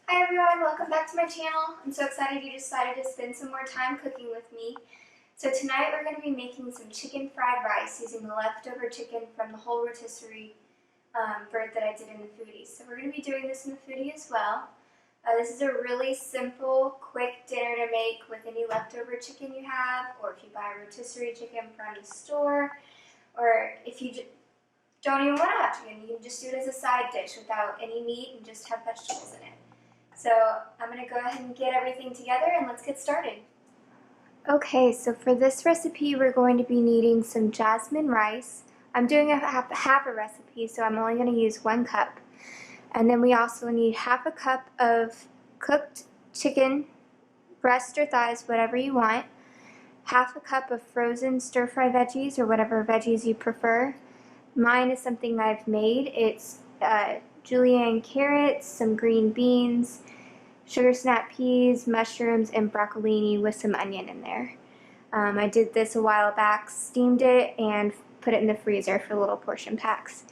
Hi everyone, welcome back to my channel. I'm so excited you decided to spend some more time cooking with me. So tonight we're going to be making some chicken fried rice using the leftover chicken from the whole rotisserie bird that I did in the foodie. So we're going to be doing this in the foodie as well. This is a really simple, quick dinner to make with any leftover chicken you have, or if you buy rotisserie chicken from the store, or if you don't even want to have chicken, you can just do it as a side dish without any meat and just have vegetables in it. So I'm going to go ahead and get everything together and let's get started. Okay, so for this recipe we're going to be needing some jasmine rice. I'm doing half a recipe, so I'm only going to use 1 cup. And then we also need half a cup of cooked chicken, breast or thighs, whatever you want. Half a cup of frozen stir-fry veggies or whatever veggies you prefer. Mine is something I've made. It's julienne carrots, some green beans, sugar snap peas, mushrooms, and broccolini with some onion in there. I did this a while back, steamed it, and put it in the freezer for little portion packs.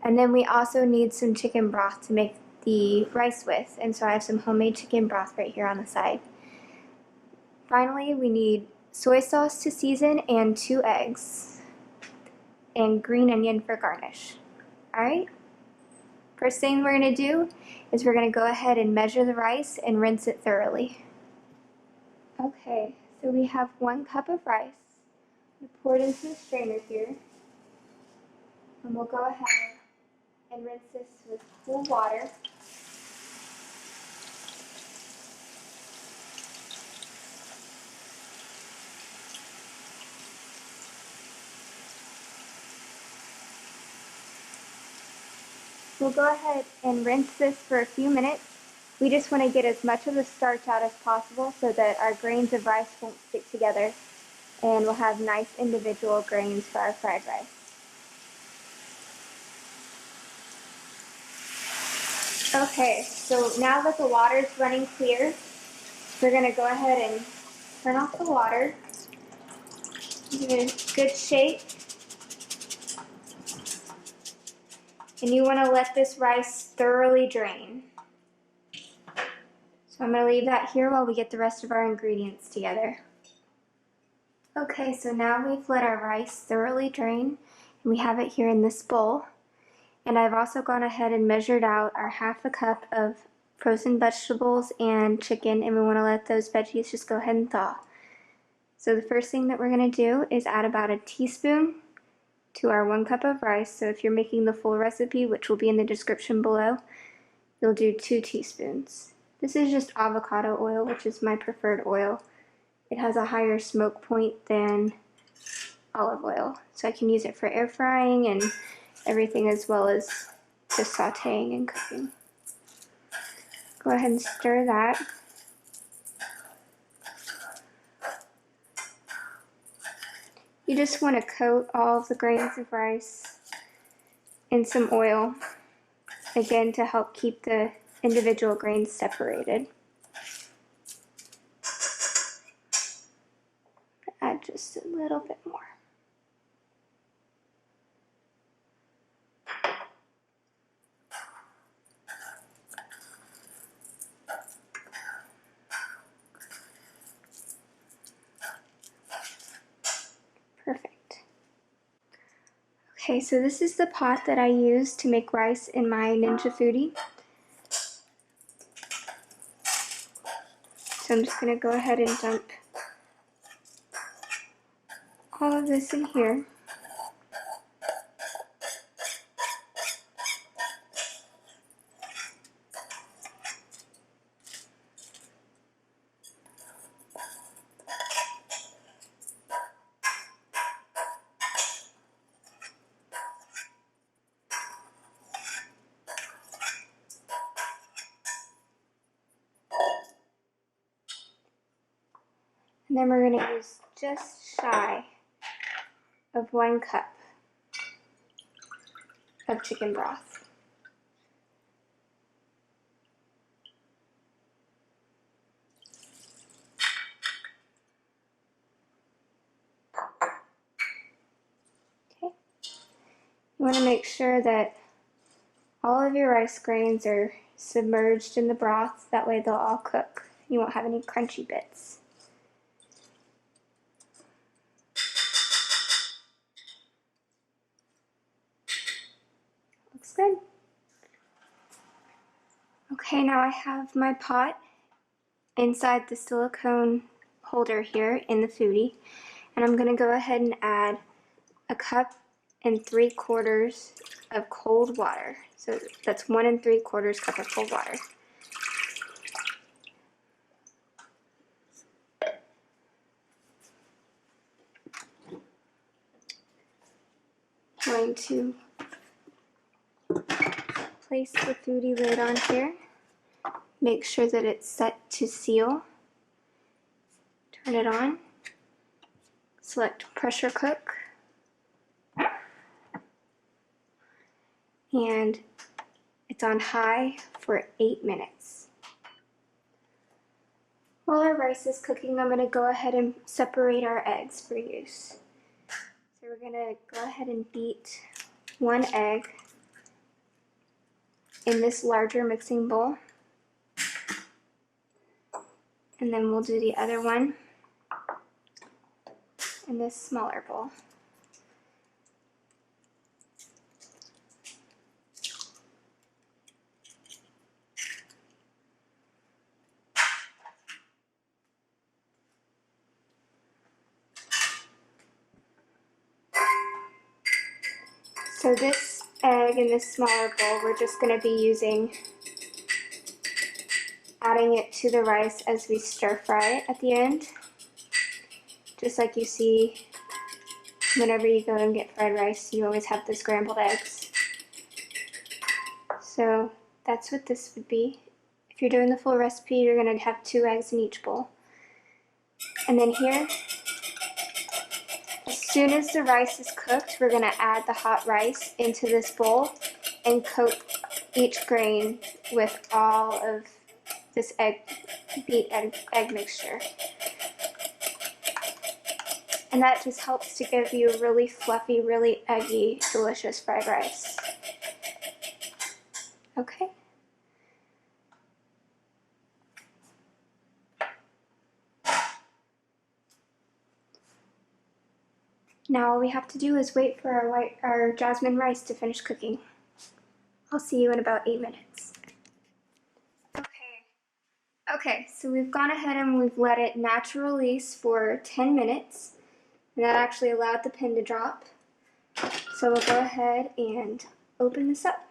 And then we also need some chicken broth to make the rice with, and so I have some homemade chicken broth right here on the side. Finally, we need soy sauce to season and 2 eggs, and green onion for garnish. Alright? First thing we're going to do is we're going to go ahead and measure the rice and rinse it thoroughly. Okay, so we have 1 cup of rice. I'm going to pour it into the strainer here. And we'll go ahead and rinse this with cool water. We'll go ahead and rinse this for a few minutes. We just want to get as much of the starch out as possible so that our grains of rice won't stick together, and we'll have nice individual grains for our fried rice. Okay, so now that the water is running clear, we're going to go ahead and turn off the water. Give it a good shake. And you want to let this rice thoroughly drain. So I'm going to leave that here while we get the rest of our ingredients together. Okay, so now we've let our rice thoroughly drain, and we have it here in this bowl. And I've also gone ahead and measured out our half a cup of frozen vegetables and chicken, and we want to let those veggies just go ahead and thaw. So the first thing that we're going to do is add about a teaspoon to our 1 cup of rice. So if you're making the full recipe, which will be in the description below, you'll do 2 teaspoons. This is just avocado oil, which is my preferred oil. It has a higher smoke point than olive oil, so I can use it for air frying and everything, as well as just sauteing and cooking. Go ahead and stir that. You just want to coat all of the grains of rice in some oil, again to help keep the individual grains separated. Add just a little bit more. Perfect. Okay, so this is the pot that I use to make rice in my ninja-foodi. So I'm just going to go ahead and dump all of this in here. And then we're going to use just shy of 1 cup of chicken broth. Okay. You want to make sure that all of your rice grains are submerged in the broth. That way they'll all cook. You won't have any crunchy bits. Looks good. Okay, now I have my pot inside the silicone holder here in the foodie, and I'm going to go ahead and add 1 3/4 cups of cold water. So that's 1 3/4 cups of cold water. I'm going to place the foodie lid on here. Make sure that it's set to seal. Turn it on. Select pressure cook. And it's on high for 8 minutes. While our rice is cooking, I'm going to go ahead and separate our eggs for use. So we're going to go ahead and beat 1 egg in this larger mixing bowl. And then we'll do the other one in this smaller bowl. So this egg in this smaller bowl, we're just going to be adding it to the rice as we stir fry it at the end. Just like you see whenever you go and get fried rice, you always have the scrambled eggs. So that's what this would be. If you're doing the full recipe, you're going to have 2 eggs in each bowl. And then here, as soon as the rice is cooked, we're going to add the hot rice into this bowl and coat each grain with all of this beat egg mixture. And that just helps to give you a really fluffy, really eggy, delicious fried rice. Okay. Now all we have to do is wait for our jasmine rice to finish cooking. I'll see you in about 8 minutes. Okay, so we've gone ahead and we've let it natural release for 10 minutes. And that actually allowed the pin to drop. So we'll go ahead and open this up.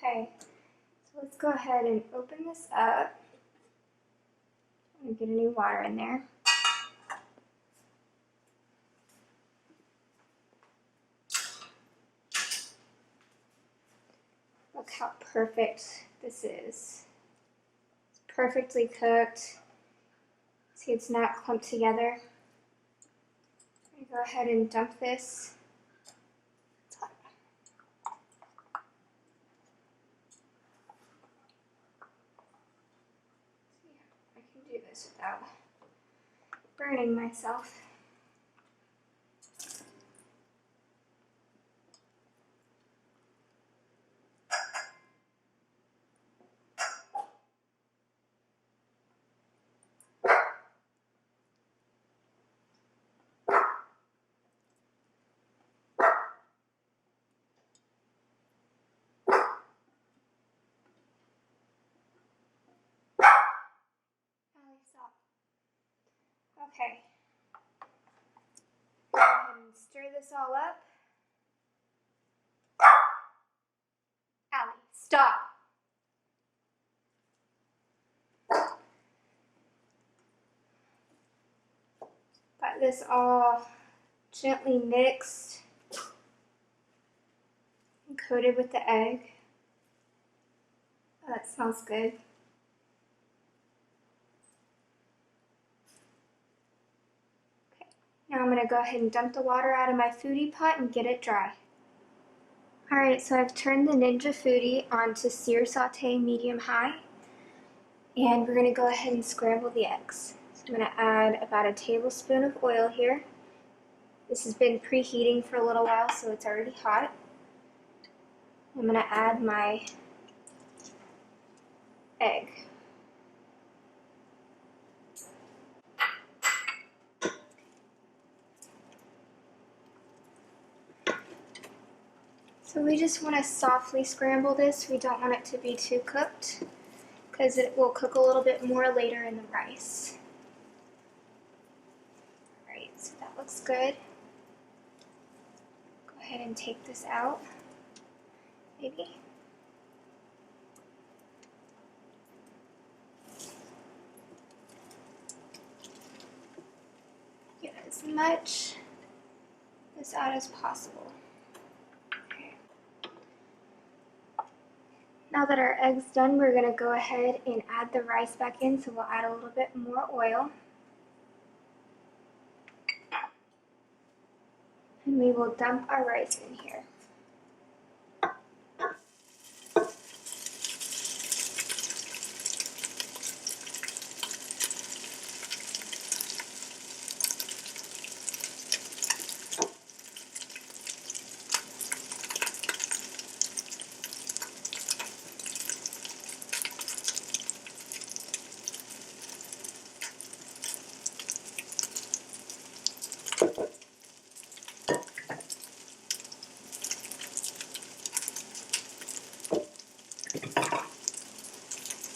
Okay, so let's go ahead and open this up and get any water in there. Look how perfect this is. It's perfectly cooked. See, it's not clumped together. I'm going to go ahead and dump this. Do this without burning myself. Okay. Go ahead and stir this all up. Allie, stop. Got this all gently mixed and coated with the egg. Oh, that smells good. going to go ahead and dump the water out of my foodie pot and get it dry. Alright, so I've turned the ninja-foodi onto sear saute medium-high, and we're going to go ahead and scramble the eggs. So I'm going to add about a tablespoon of oil here. This has been preheating for a little while, so it's already hot. I'm going to add my egg. So we just want to softly scramble this. We don't want it to be too cooked because it will cook a little bit more later in the rice. Alright, so that looks good. Go ahead and take this out, maybe. Get as much this out as possible. Now that our egg's done, we're going to go ahead and add the rice back in, so we'll add a little bit more oil. And we will dump our rice in here.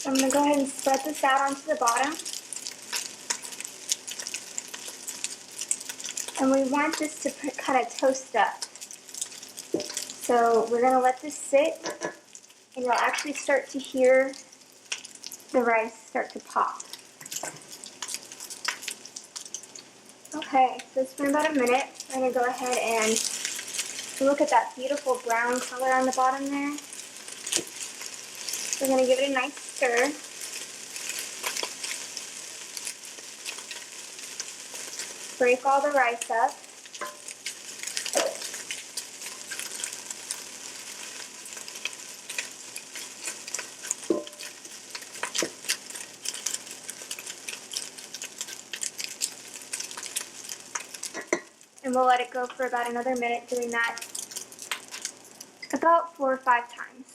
So I'm going to go ahead and spread this out onto the bottom. And we want this to kind of toast up. So we're going to let this sit, and you'll actually start to hear the rice start to pop. Okay, so it's been about a minute. I'm going to go ahead and look at that beautiful brown color on the bottom there. We're going to give it a nice stir. Break all the rice up. And we'll let it go for about another minute, doing that about 4 or 5 times.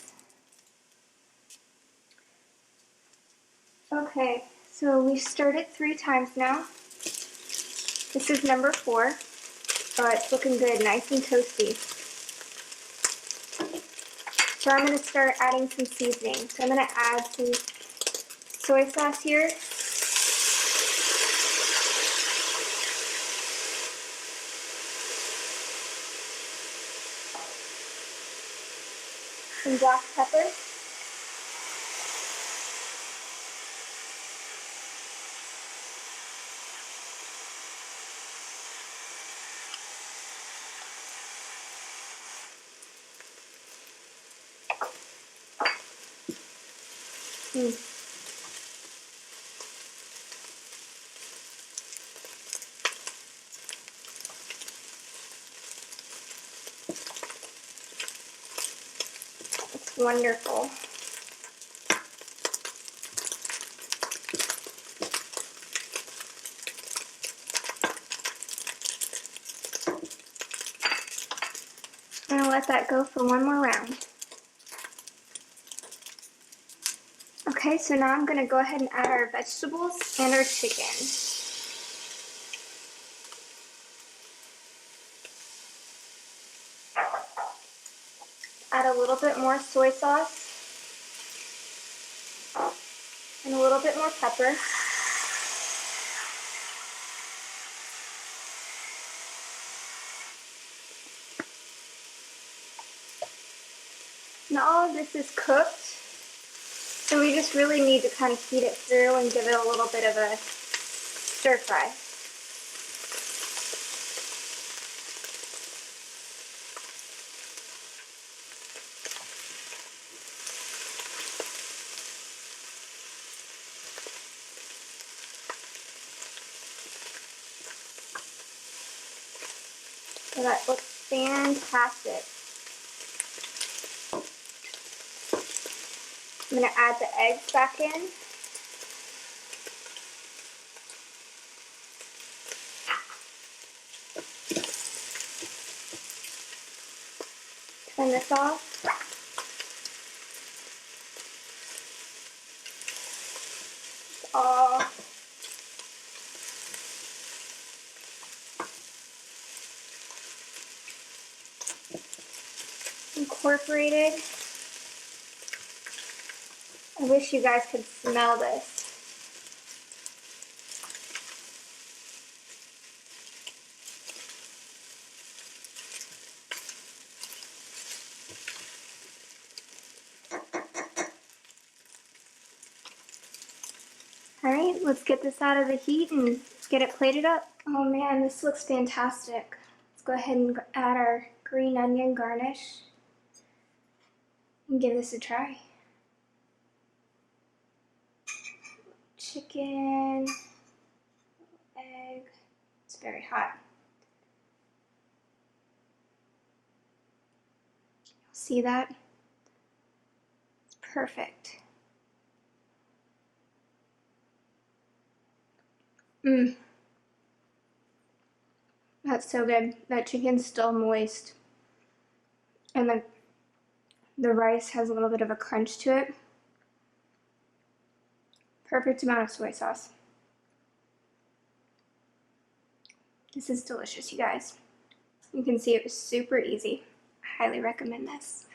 Okay, so we've stirred it 3 times now. This is number 4. Oh, it's looking good, nice and toasty. So I'm going to start adding some seasoning. So I'm going to add some soy sauce here. Some black pepper. It's wonderful. I'm going to let that go for one more round. Okay, so now I'm going to go ahead and add our vegetables and our chicken. Add a little bit more soy sauce and a little bit more pepper. Now all of this is cooked, so we just really need to kind of heat it through and give it a little bit of a stir fry. So that looks fantastic. I'm going to add the eggs back in. Turn this off. All incorporated. I wish you guys could smell this. All right, let's get this out of the heat and get it plated up. Oh man, this looks fantastic. Let's go ahead and add our green onion garnish and give this a try. Chicken, egg, it's very hot. See that? It's perfect. That's so good. That chicken's still moist. And then the rice has a little bit of a crunch to it. Perfect amount of soy sauce. This is delicious, you guys. You can see it was super easy. I highly recommend this.